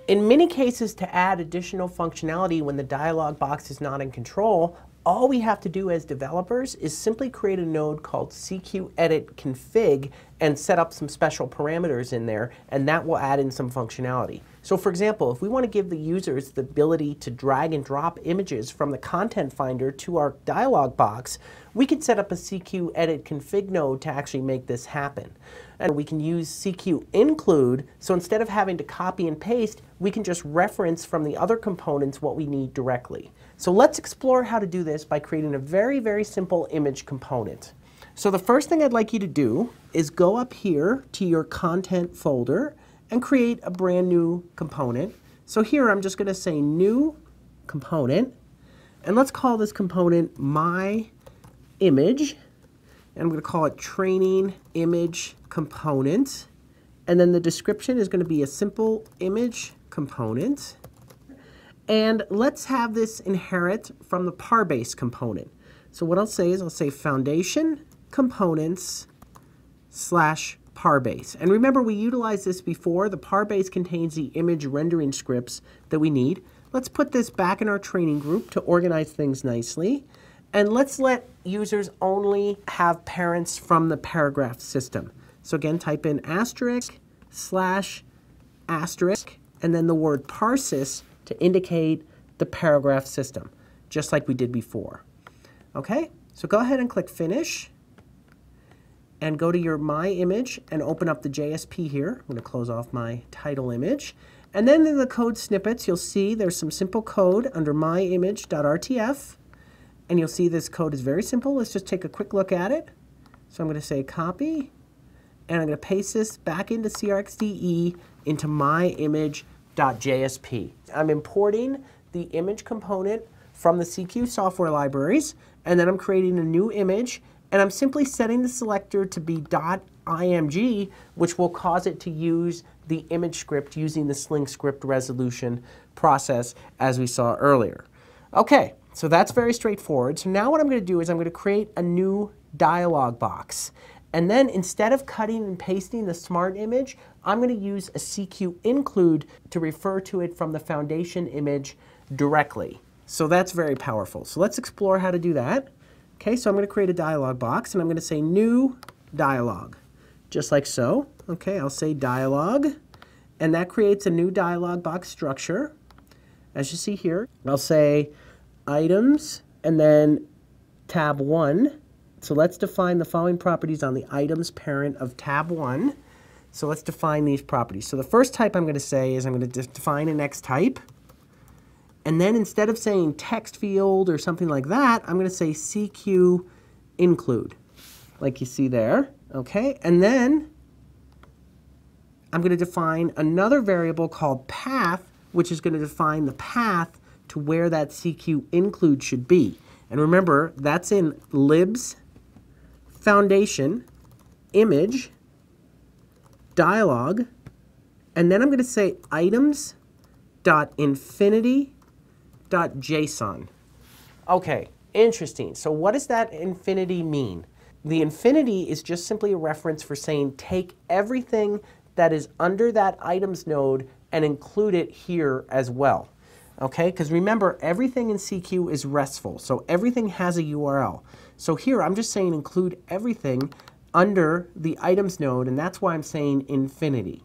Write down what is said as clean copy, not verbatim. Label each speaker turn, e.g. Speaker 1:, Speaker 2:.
Speaker 1: In many cases, to add additional functionality when the dialog box is not in control, all we have to do as developers is simply create a node called CQEditConfig and set up some special parameters in there, and that will add in some functionality. So for example, if we want to give the users the ability to drag and drop images from the content finder to our dialog box, we could set up a CQEditConfig node to actually make this happen. And we can use CQInclude, so instead of having to copy and paste, we can just reference from the other components what we need directly. So let's explore how to do this by creating a very, very simple image component. So the first thing I'd like you to do is go up here to your content folder and create a brand new component. So here I'm just going to say new component, and let's call this component my image, and I'm going to call it training image component, and then the description is going to be a simple image component. And let's have this inherit from the parbase component. So what I'll say is I'll say foundation components slash parbase. And remember, we utilized this before. The parbase contains the image rendering scripts that we need. Let's put this back in our training group to organize things nicely. And let's let users only have parents from the paragraph system. So again, type in asterisk slash asterisk and then the word parses to indicate the paragraph system, just like we did before. Okay, so go ahead and click Finish and go to your My Image and open up the JSP here. I'm going to close off my title image. And then in the code snippets, you'll see there's some simple code under myimage.rtf. And you'll see this code is very simple. Let's just take a quick look at it. So I'm going to say copy, and I'm going to paste this back into CRXDE into myimage.jsp. I'm importing the image component from the CQ software libraries, and then I'm creating a new image, and I'm simply setting the selector to be .img, which will cause it to use the image script using the sling script resolution process as we saw earlier. Okay, so that's very straightforward. So now what I'm going to do is I'm going to create a new dialog box. And then instead of cutting and pasting the smart image, I'm going to use a CQInclude to refer to it from the foundation image directly. So that's very powerful. So let's explore how to do that. Okay, so I'm going to create a dialog box, and I'm going to say new dialog, just like so. Okay, I'll say dialog, and that creates a new dialog box structure. As you see here, I'll say items and then tab 1. So let's define the following properties on the items parent of tab 1. So let's define these properties. So the first type I'm going to say is I'm going to define an X type. And then instead of saying text field or something like that, I'm going to say CQInclude, like you see there. Okay, and then I'm going to define another variable called path, which is going to define the path to where that CQInclude should be. And remember, that's in libs foundation image dialog, and then I'm going to say items.infinity.json. Okay, interesting. So what does that infinity mean? The infinity is just simply a reference for saying take everything that is under that items node and include it here as well. Okay, because remember, everything in CQ is RESTful, so everything has a URL. So here I'm just saying include everything under the items node, and that's why I'm saying infinity.